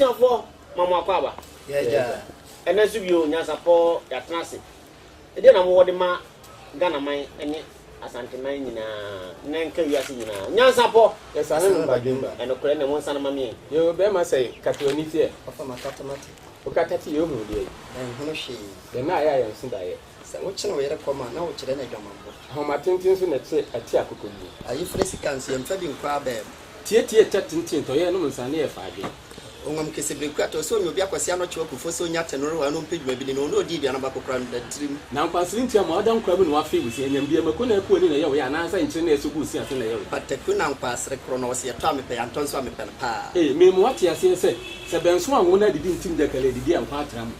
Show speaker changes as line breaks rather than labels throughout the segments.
abusan fo mama kwaba
yeah
ena subio nyansa po ya tenase e de na mo wode ma Ghana man ene asante man nyina na nka wiase nyina nyansa po
yesa ne badwemba
eno kore ne wonsa na mame
yo be ma say katoni tie
ofa makatamati
o katati yo hu de
hono hwe
de na ya yan sinda ye
se wo chene wo yere koma na wo kire na dwamambo
ho matintin so na tie ati akokobu
ayi fresi kansi emfa bi nkwa abem
tie tatintin to ye no nsane ye faade
ongam kese breku ato so nyobi akwasi anọchi okufo so nya tenoro wa no mpedwuma bi no no di bia no bakokra ndatirim
na nkwansiri ntia ma odan kwa bi no afi wusi enyam bia mako na eku oni na ye wo ya na ansa nkyere na esuku usi ase na ye wo
pateku na nkwasere kro no wose yeto amepe ya ntonso amepe pa
me mu ati ase se benso anwo na didi ntim jakale didi ankwa atram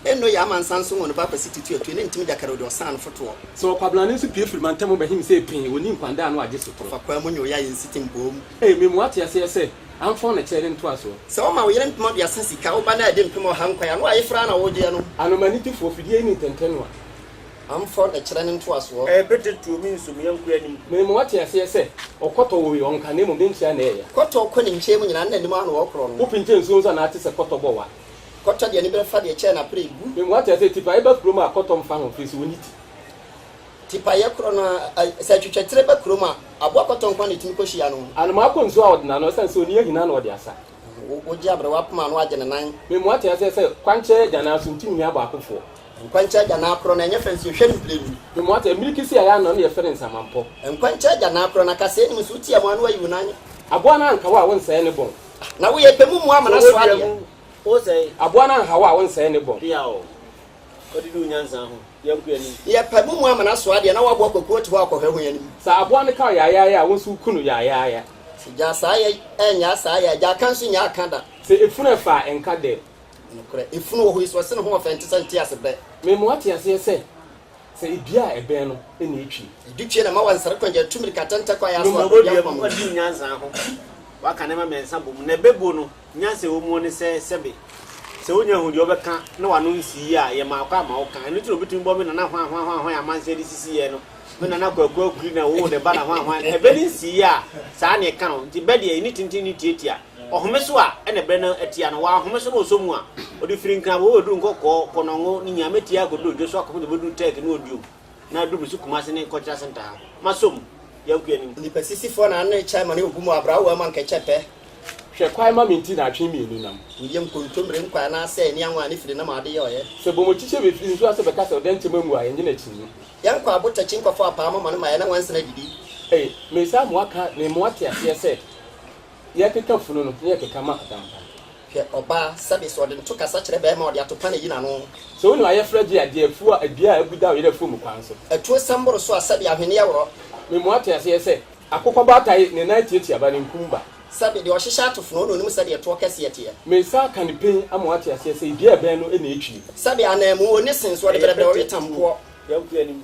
eno ya mansanso ngono ba kwasi titu etu ne ntim jakare de osan foto
so kwablane nso pie firi mantam ba him se pin woni nkwanda no age sotro
fa kwa munyo ya yensitim bom
me mu ati ase I'm for the chair into us.
So, my young mother, your sassy cow, but I didn't come on Hankway, and why if Rana would you know?
I'm a manity for any tentenwa. I'm for the chair into us.
A better 2 means to me, young queen.
Me what I say, or Cotto we on Canemo Minchane.
Cotto couldn't shame and the man walk on.
Open Jones and artists a Cotto Boa.
Cotto, the neighbor for the chair, pretty good.
Me what I say, if I ever groom a cotton fan of his unit.
Tipaya Crona, said you Treba Croma, a Bocaton quantity Coshiano.
And Marcos out now, so near Hinan or the Asa.
Would Jabra Wapman Wajan and 9?
Me what I say, Quanche, Jana Suntin Yabako.
And Quancha Janacron and your friends you shouldn't blame.
Me what a milky say I am on your friends, Amampo.
And Quancha Janacron, I can say, Musutia, one way you nine.
A Buana and Kawa won't say any bone.
Now we have a woman as well.
O say,
A Buana and Hawa won't say any bone.
Piao. What do you Nyansa? Young queen.
Yeah, Pabu woman as well, and I walk a quote to walk of her when.
So I want to call ya, once who couldn't ya.
Just I and yes, I can't ya can't.
Say if you fire and cut there.
If no, who is was home of fantasy as a bet.
Me what you say bia e ben no eni etwi
duche na ma wansare kwanja tumiri katanta kwa ya so
what do you Nyansa ho wa kana ma mensa bom na bebo no Nyansa wo mu ne sebe se wonya hu di obeka na wano nsi a ye ma kwa ma wo kan enu tiro bitim bo me na hwan amanse di sisi ye no me na kwakwa kuri na wo de ba na hwan e be ni nsi a saa ne ka no nti be de ni tintin ni tietia ohomeso a ene bre na atia no wa homeso no osomu a odi firinkan bo odu nkoko konongo ni nyameti agodo dwo so akoko de bodu tek na odu na du bisu kumase ne culture center masom yankuani
ni pesisi fo na na chairman e ogumu abrawo man ka chepe
hwe kwai ma minti na atwe mienu nam
william kontomre nkwa na se ni anwa ni firi na ma de ye
se bomo chiche be firi nso ase be kasa odanche mamu a yenje na chinu
yankwa abota chinkwa fo apa ma ma na wanse na didi
me sa mo aka ne mo ate ase se ye keka funu no ye keka ma adampa
hwe oba sabe so de nto kasa kire be ma ode atopa na yina no
so wonu aye fragi ade afu adua aguda ye afu mu kwan so
atuo samboro so asabe ahwene ye woro
me mo ate ase se akokọ batai ne na tietia ba ne nkumba
sabe de ohihya atofo no nim sabe to kase yete
me sa kanipin amo ate ase se bia ben no ene etwi
sabe anamu oni senso de brebre wetampo
yankuani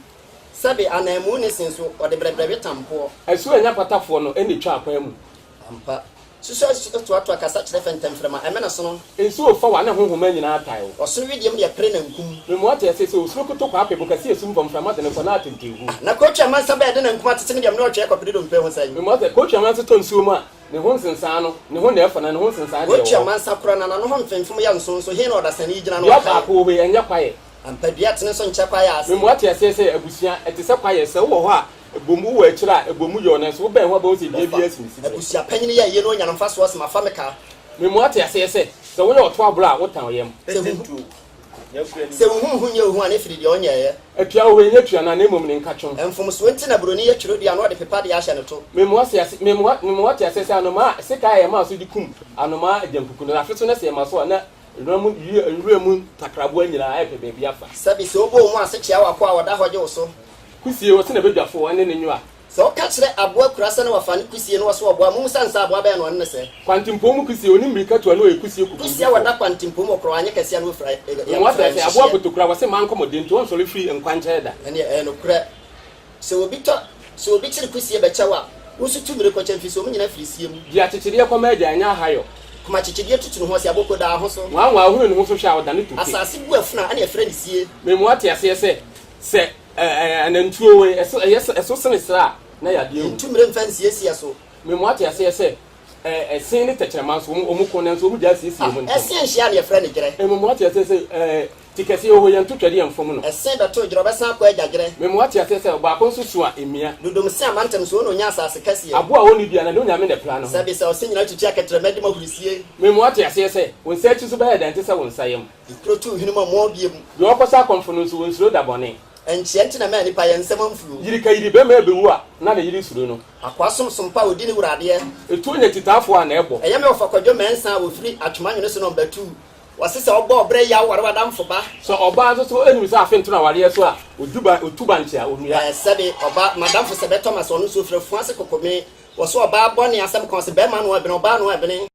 sabe anamu oni senso de brebre wetampo
asu anya patafo no ene twa akwan mu
ampa suso to akasa kire fentem frema emena so no
ensu ofa wa na honhoma nyina atai o
oso widiem de pre na nkum
me mo ate ase se osuro koto kwa apebo kasi esum bomframa de ne kona atentewu
na coach amansa be de na nkum atete ne dem na otwe kwapedo mpe ho sai
me mo ate coach amansa to nsuo mu a ne ho nsensan no ne ho na efa na ne ho nsensan de
coach amansa kura na no ho mfemfum ya nso so he na odasani gina no
ya ba ko we enya kwaye
ampa bia tene so nche kwaye ase
me mo ate ase se abusia ete se kwaye se wo ho a ebomu wo akira ebomu yo na so ben ho ba o se bia bia sinisi
abusia panyini ya ye no nya no fa so ma fa meka
me mo ate ase se wo ye oto abura wo tan yem
se hu nye hu ane firi de onya ye
atua wo enya tua na nemom ne nkachon
enfom so nti na broni ye twiro dia no de pepa de ahye ne to
me mo ate ase se anoma se ka ye ma so di kum anoma ajampuku na afeso na se ma so na nramu nramu takrabo anyira aye pe bia fa
sabi se obo mu ase chia wa kwa wada hoje so
kusie wo se na bedwafo wane ne nwa
so ka kire aboa kurasa na wafa ne kusie no waso oboa mu sansa aboa ba no ne se
kwantimpo mu kusie oni mrika to no e kusie
kusie wada kwantimpo mu okro anye kase no fra
ya wada se aboa potokura wase man komode nti won sori free nkwanche da
ene no kura so obi kire kusie be chawa usu tumire ko chamfi so mu nyina frisie mu
dia chichiri ko ma dia anya hayo
kuma chichiri tutu no ho se aboko da ho so
nwa ahuru no ho so hwa oda ne tuke
asase bu afuna ane afra ne sie
me mo ate ase se anantuo we eso sene sra na ya de
tumire mfansi esia so
me mo ate ase sen ne tɛkyerɛma so ɔmo kɔn ne nso ɔmo gya asiesie ɔmo ntɛm
ɛsen hyia ne yɛfrɛ ne gyerɛ
mmom ate ase sɛ tikɛse ɔhɔ yɛn to twɛde yɛn fam no
ɛsen bɛto gyerɛ ɔbɛsan akɔ agyagyerɛ
mmom ate ase sɛ ɔbaako nso so a emia
dodom se amantam so ɔno nya asase kɛseɛ
aboa a wɔne dua na ne onyame ne pra no ho
sɛbi sɛ ɔse nyina tutu akɛtrɛma di ma hurusie
mmom ate ase sɛ wɔn nsa akyi so bɛyɛ dɛnte sɛ wɔn nsa yam
ikuro tu hwene mu ɔmo bie mu
deɛ ɔkɔsa akɔmfo no nso wɔn nsuro da bɔne
ɛnkyɛ nti na mɛ nipa yɛ nsɛm amfuru
yiri ka yiri bɛma ɛbɛwu a na ne yiri suro no
akoa somsom pa odi ne wuradeɛ
etu nya titaafoɔ a na ɛbɔ
ɛyɛ mɛ wɔfa kwadwo mɛnsa a wɔfiri atwoma nwene so na ɔmbɛtu wɔse sɛ ɔbɔ ɔbrɛ yɛ aware wadamfo ba
so ɔbaa nso so enim sɛ afe nto na awareɛ so a otuba nkyea onua
sɛbi ɔba madamfo sɛ bɛtɔ ma sɛ ɔno nso frɛ fua se kokome wɔso ɔbaa bɔ ne asɛm kɔn sɛ bɛrima no ɛbene ɔbaa no ɛbene